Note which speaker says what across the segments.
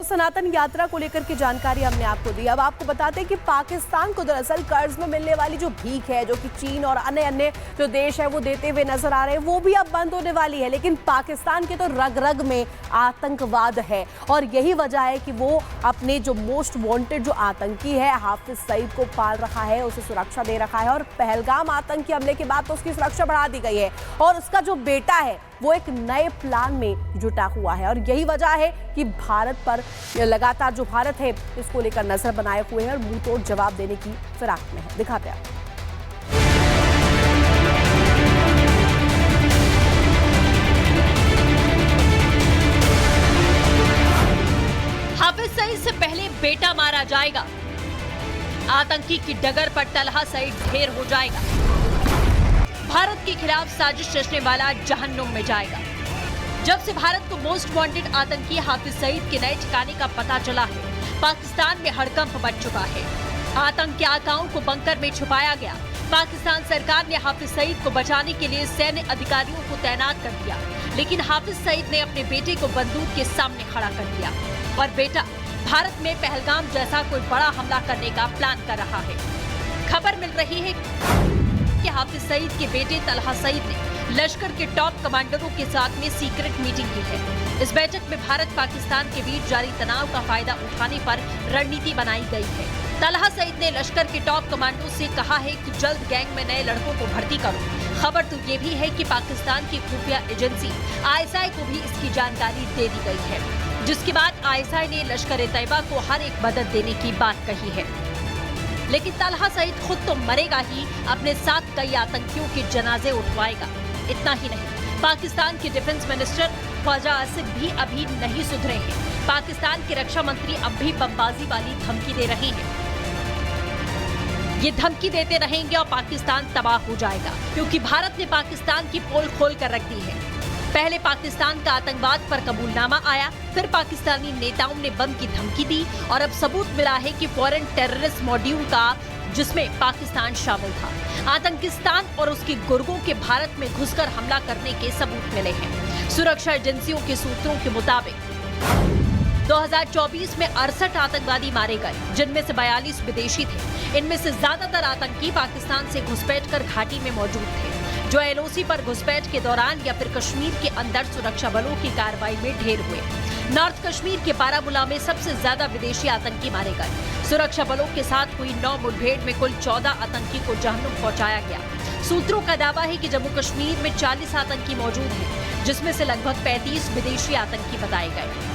Speaker 1: सनातन यात्रा को लेकर की जानकारी हमने आपको दी। अब आपको बताते हैं कि पाकिस्तान को दरअसल कर्ज में मिलने वाली जो भीख है, जो कि चीन और अन्य अन्य जो देश है वो देते हुए नजर आ रहे हैं, वो भी अब बंद होने वाली है। लेकिन पाकिस्तान के तो रग रग में आतंकवाद है और यही वजह है कि वो अपने जो मोस्ट वांटेड जो आतंकी है हाफिज सईद को पाल रखा है, उसे सुरक्षा दे रखा है। और पहलगाम आतंकी हमले के बाद तो उसकी सुरक्षा बढ़ा दी गई है और उसका जो बेटा है वो एक नए प्लान में जुटा हुआ है। और यही वजह है कि भारत पर लगातार जो भारत है इसको लेकर नजर बनाए हुए है और मुंह तोड़ जवाब देने की फिराक में है। दिखाते हैं
Speaker 2: हाफिज सईद से पहले बेटा मारा जाएगा, आतंकी की डगर पर तलहा सईद ढेर हो जाएगा, भारत के खिलाफ साजिश रचने वाला जहन्नुम में जाएगा। जब से भारत को मोस्ट वांटेड आतंकी हाफिज सईद के नए ठिकाने का पता चला है, पाकिस्तान में हड़कंप मच चुका है। आतंक के आकाओं को बंकर में छुपाया गया। पाकिस्तान सरकार ने हाफिज सईद को बचाने के लिए सैन्य अधिकारियों को तैनात कर दिया, लेकिन हाफिज सईद ने अपने बेटे को बंदूक के सामने खड़ा कर दिया और बेटा भारत में पहलगाम जैसा कोई बड़ा हमला करने का प्लान कर रहा है। खबर मिल रही है कि हाफिज सईद के बेटे तलहा सईद ने लश्कर के टॉप कमांडरों के साथ में सीक्रेट मीटिंग की है। इस बैठक में भारत पाकिस्तान के बीच जारी तनाव का फायदा उठाने पर रणनीति बनाई गई है। तलहा सईद ने लश्कर के टॉप कमांडो से कहा है कि जल्द गैंग में नए लड़कों को भर्ती करो। खबर तो ये भी है कि पाकिस्तान की खुफिया एजेंसी ISI को भी इसकी जानकारी दे दी गई है, जिसके बाद ISI ने लश्कर-ए-तैयबा को हर एक मदद देने की बात कही है। लेकिन तलहा सईद खुद तो मरेगा ही, अपने साथ कई आतंकियों के जनाजे उठवाएगा। इतना ही नहीं, पाकिस्तान के डिफेंस मिनिस्टर ख्वाजा आसिफ भी अभी नहीं सुधरे हैं। पाकिस्तान के रक्षा मंत्री अब भी बमबाजी वाली धमकी दे रहे हैं। ये धमकी देते रहेंगे और पाकिस्तान तबाह हो जाएगा, क्योंकि भारत ने पाकिस्तान की पोल खोल कर रख दी है। पहले पाकिस्तान का आतंकवाद पर कबूलनामा आया, फिर पाकिस्तानी नेताओं ने बम की धमकी दी और अब सबूत मिला है कि फॉरेन टेररिस्ट मॉड्यूल का, जिसमें पाकिस्तान शामिल था। आतंकिस्तान और उसके गुर्गों के भारत में घुसकर हमला करने के सबूत मिले हैं। सुरक्षा एजेंसियों के सूत्रों के मुताबिक 2024 में 68 आतंकवादी मारे गए, जिनमें से 42 विदेशी थे। इनमें से ज्यादातर आतंकी पाकिस्तान से घुसपैठ कर घाटी में मौजूद थे, जो LOC पर घुसपैठ के दौरान या फिर कश्मीर के अंदर सुरक्षा बलों की कार्रवाई में ढेर हुए। नॉर्थ कश्मीर के बारामूला में सबसे ज्यादा विदेशी आतंकी मारे गए। सुरक्षा बलों के साथ हुई 9 मुठभेड़ में कुल 14 आतंकी को जहन्नुम पहुंचाया गया। सूत्रों का दावा है कि जम्मू कश्मीर में 40 आतंकी मौजूद हैं, जिसमें से लगभग 35 विदेशी आतंकी बताए गए।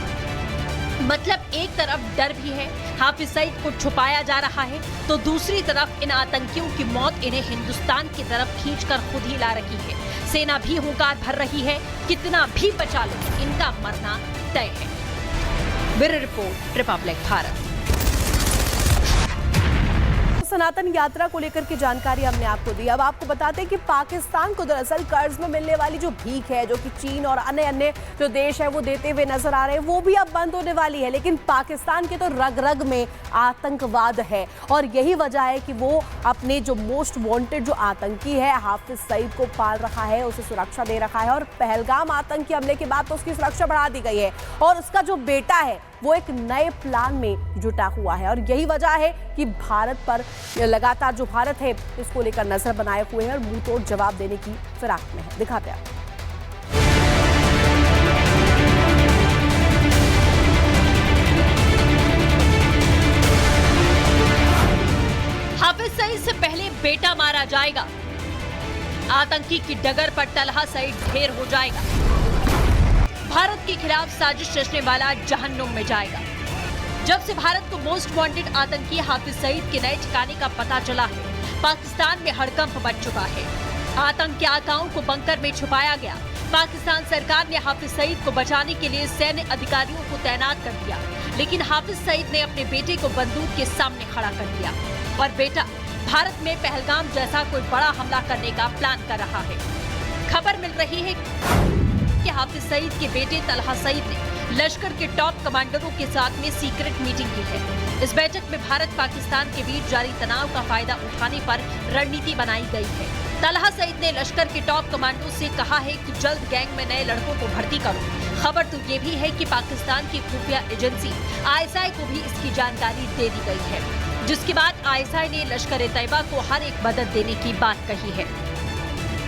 Speaker 2: मतलब एक तरफ डर भी है, हाफिज सईद को छुपाया जा रहा है, तो दूसरी तरफ इन आतंकियों की मौत इन्हें हिंदुस्तान की तरफ खींचकर खुद ही ला रही है। सेना भी हुंकार भर रही है, कितना भी बचा लो, इनका मरना तय है। Bureau report, Republic Bharat.
Speaker 1: सनातन यात्रा को लेकर की जानकारी हमने आपको दी। अब आपको बताते हैं कि पाकिस्तान को दरअसल कर्ज में मिलने वाली जो भीख है, जो कि चीन और अन्य अन्य जो देश है वो देते हुए नजर आ रहे हैं, वो भी अब बंद होने वाली है। लेकिन पाकिस्तान के तो रग रग में आतंकवाद है और यही वजह है कि वो अपने जो मोस्ट वांटेड जो आतंकी है हाफिज सईद को पाल रखा है, उसे सुरक्षा दे रखा है। और पहलगाम आतंकी हमले के बाद तो उसकी सुरक्षा बढ़ा दी गई है और उसका जो बेटा है वो एक नए प्लान में जुटा हुआ है। और यही वजह है कि भारत पर लगातार जो भारत है इसको लेकर नजर बनाए हुए है और मुंह तोड़ जवाब देने की फिराक में है। दिखाते हैं
Speaker 2: हाफिज सईद से पहले बेटा मारा जाएगा, आतंकी की डगर पर तलहा सईद ढेर हो जाएगा, भारत के खिलाफ साजिश रचने वाला जहन्नुम में जाएगा। जब से भारत को मोस्ट वांटेड आतंकी हाफिज सईद के नए ठिकाने का पता चला है, पाकिस्तान में हड़कंप मच चुका है। आतंक के आकाओं को बंकर में छुपाया गया। पाकिस्तान सरकार ने हाफिज सईद को बचाने के लिए सैन्य अधिकारियों को तैनात कर दिया, लेकिन हाफिज सईद ने अपने बेटे को बंदूक के सामने खड़ा कर दिया और बेटा भारत में पहलगाम जैसा कोई बड़ा हमला करने का प्लान कर रहा है। खबर मिल रही है कि हाफिज सईद के बेटे तलहा सईद ने लश्कर के टॉप कमांडरों के साथ में सीक्रेट मीटिंग की है। इस बैठक में भारत पाकिस्तान के बीच जारी तनाव का फायदा उठाने पर रणनीति बनाई गई है। तलहा सईद ने लश्कर के टॉप कमांडो से कहा है कि जल्द गैंग में नए लड़कों को भर्ती करो। खबर तो ये भी है कि पाकिस्तान की खुफिया एजेंसी ISI को भी इसकी जानकारी दे दी गई है, जिसके बाद ISI ने लश्कर-ए-तैयबा को हर एक मदद देने की बात कही है।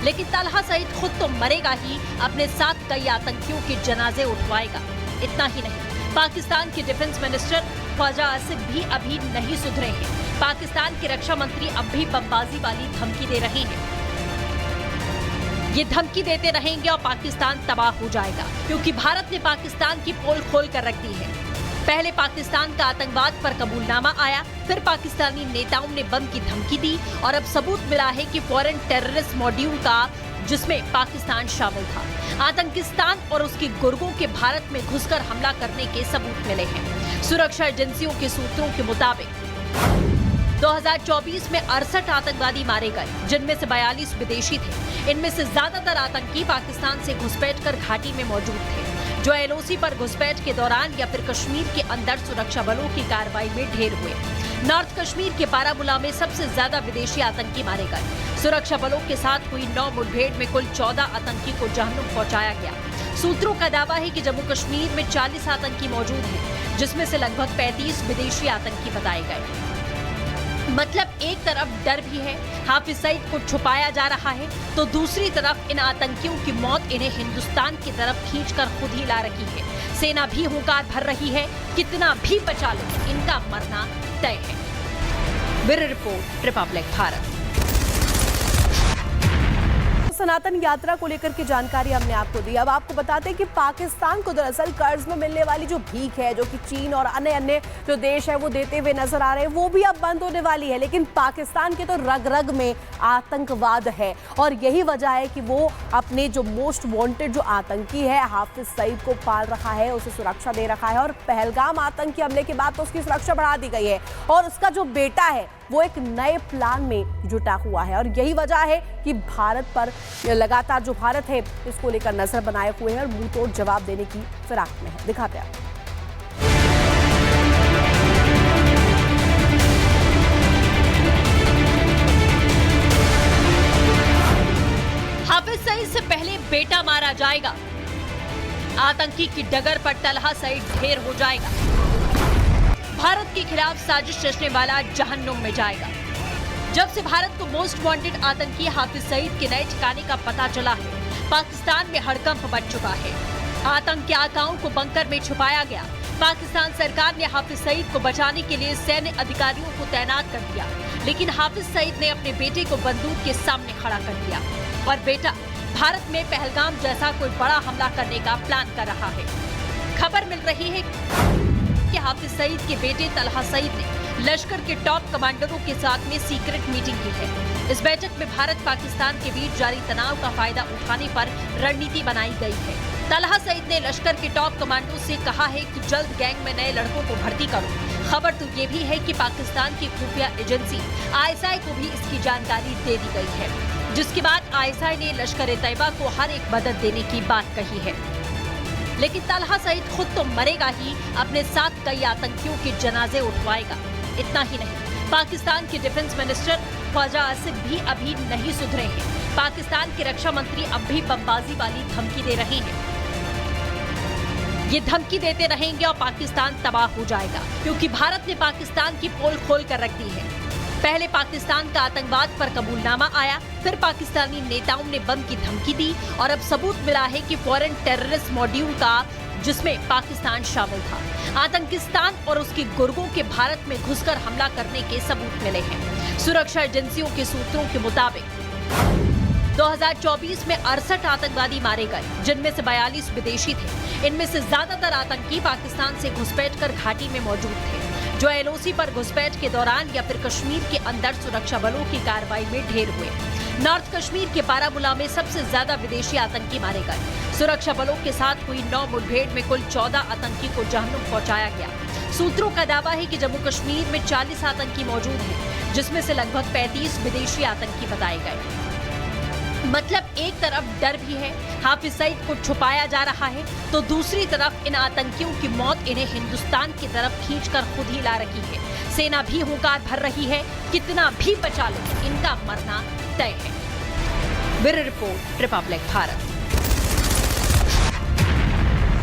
Speaker 2: लेकिन तलहा सईद खुद तो मरेगा ही, अपने साथ कई आतंकियों के जनाजे उठवाएगा। इतना ही नहीं, पाकिस्तान के डिफेंस मिनिस्टर ख्वाजा आसिफ भी अभी नहीं सुधरे हैं। पाकिस्तान के रक्षा मंत्री अब भी बमबाजी वाली धमकी दे रहे हैं। ये धमकी देते रहेंगे और पाकिस्तान तबाह हो जाएगा, क्योंकि भारत ने पाकिस्तान की पोल खोल कर रख दी है। पहले पाकिस्तान का आतंकवाद पर कबूलनामा आया, फिर पाकिस्तानी नेताओं ने बम की धमकी दी और अब सबूत मिला है कि फॉरेन टेररिस्ट मॉड्यूल का, जिसमें पाकिस्तान शामिल था। आतंकिस्तान और उसके गुर्गों के भारत में घुसकर हमला करने के सबूत मिले हैं। सुरक्षा एजेंसियों के सूत्रों के मुताबिक 2024 में 68 आतंकवादी मारे गए, जिनमें से 42 विदेशी थे। इनमें से ज्यादातर आतंकी पाकिस्तान से घुसपैठ कर घाटी में मौजूद थे, जो LOC पर घुसपैठ के दौरान या फिर कश्मीर के अंदर सुरक्षा बलों की कार्रवाई में ढेर हुए। नॉर्थ कश्मीर के बारामूला में सबसे ज्यादा विदेशी आतंकी मारे गए। सुरक्षा बलों के साथ हुई 9 मुठभेड़ में कुल 14 आतंकी को जहन्नुम पहुंचाया गया। सूत्रों का दावा है कि जम्मू कश्मीर में 40 आतंकी मौजूद हैं, जिसमें से लगभग 35 विदेशी आतंकी बताए गए। मतलब एक तरफ डर भी है, हाफिज सईद को छुपाया जा रहा है, तो दूसरी तरफ इन आतंकियों की मौत इन्हें हिंदुस्तान की तरफ खींचकर खुद ही ला रही है। सेना भी हुंकार भर रही है, कितना भी बचा लो, इनका मरना तय है। Bureau report, Republic Bharat.
Speaker 1: सनातन यात्रा को लेकर की जानकारी हमने आपको दी। अब आपको बताते हैं कि पाकिस्तान को दरअसल कर्ज में मिलने वाली जो भीख है, जो कि चीन और अन्य जो देश है वो देते हुए नजर आ रहे हैं, वो भी अब बंद होने वाली है। लेकिन पाकिस्तान के तो रग रग में आतंकवाद है और यही वजह है कि वो अपने जो मोस्ट वांटेड जो आतंकी है हाफिज सईद को पाल रहा है, उसे सुरक्षा दे रखा है। और पहलगाम आतंकी हमले के बाद तो उसकी सुरक्षा बढ़ा दी गई है और उसका जो बेटा है वो एक नए प्लान में जुटा हुआ है। और यही वजह है कि भारत पर लगातार जो भारत है इसको लेकर नजर बनाए हुए हैं और मुंह तोड़ जवाब देने की फिराक में है। दिखाते हैं।
Speaker 2: हाफिज सईद से पहले बेटा मारा जाएगा, आतंकी की डगर पर तलहा सईद ढेर हो जाएगा, भारत के खिलाफ साजिश रचने वाला जहन्नुम में जाएगा। जब से भारत को मोस्ट वांटेड आतंकी हाफिज सईद के नए ठिकाने का पता चला है, पाकिस्तान में हड़कंप मच चुका है। आतंक के आकाओं को बंकर में छुपाया गया। पाकिस्तान सरकार ने हाफिज सईद को बचाने के लिए सैन्य अधिकारियों को तैनात कर दिया, लेकिन हाफिज सईद ने अपने बेटे को बंदूक के सामने खड़ा कर दिया और बेटा भारत में पहलगाम जैसा कोई बड़ा हमला करने का प्लान कर रहा है। खबर मिल रही है कि हाफिज सईद के बेटे तलहा सईद ने लश्कर के टॉप कमांडरों के साथ में सीक्रेट मीटिंग की है। इस बैठक में भारत पाकिस्तान के बीच जारी तनाव का फायदा उठाने पर रणनीति बनाई गई है। तलहा सईद ने लश्कर के टॉप कमांडो से कहा है कि जल्द गैंग में नए लड़कों को भर्ती करो। खबर तो ये भी है कि पाकिस्तान की खुफिया एजेंसी ISI को भी इसकी जानकारी दे दी गई है, जिसके बाद ISI ने लश्कर-ए-तैयबा को हर एक मदद देने की बात कही है। लेकिन तलहा सईद खुद तो मरेगा ही, अपने साथ कई आतंकियों के जनाजे उठवाएगा। इतना ही नहीं, पाकिस्तान के डिफेंस मिनिस्टर ख्वाजा आसिफ भी अभी नहीं सुधरे हैं। पाकिस्तान के रक्षा मंत्री अब भी बमबाजी वाली धमकी दे रहे हैं। ये धमकी देते रहेंगे और पाकिस्तान तबाह हो जाएगा, क्योंकि भारत ने पाकिस्तान की पोल खोल कर रख दी है। पहले पाकिस्तान का आतंकवाद पर कबूलनामा आया, फिर पाकिस्तानी नेताओं ने बम की धमकी दी और अब सबूत मिला है कि फॉरेन टेररिस्ट मॉड्यूल का, जिसमें पाकिस्तान शामिल था। आतंकिस्तान और उसके गुर्गों के भारत में घुसकर हमला करने के सबूत मिले हैं। सुरक्षा एजेंसियों के सूत्रों के मुताबिक 2024 में 68 आतंकवादी मारे गए, जिनमें से 42 विदेशी थे। इनमें से ज्यादातर आतंकी पाकिस्तान से घुसपैठ कर घाटी में मौजूद थे, जो LOC पर घुसपैठ के दौरान या फिर कश्मीर के अंदर सुरक्षा बलों की कार्रवाई में ढेर हुए। नॉर्थ कश्मीर के बारामूला में सबसे ज्यादा विदेशी आतंकी मारे गए। सुरक्षा बलों के साथ हुई 9 मुठभेड़ में कुल 14 आतंकी को जहन्नुम पहुंचाया गया। सूत्रों का दावा है कि जम्मू कश्मीर में 40 आतंकी मौजूद हैं, जिसमें से लगभग 35 विदेशी आतंकी बताए गए। मतलब एक तरफ डर भी है, हाफिज सईद को छुपाया जा रहा है, तो दूसरी तरफ इन आतंकियों की मौत इन्हें हिंदुस्तान की तरफ खींचकर खुद ही ला रही है। सेना भी हुंकार भर रही है, कितना भी बचा लो, इनका मरना तय है। Bureau report, Republic Bharat.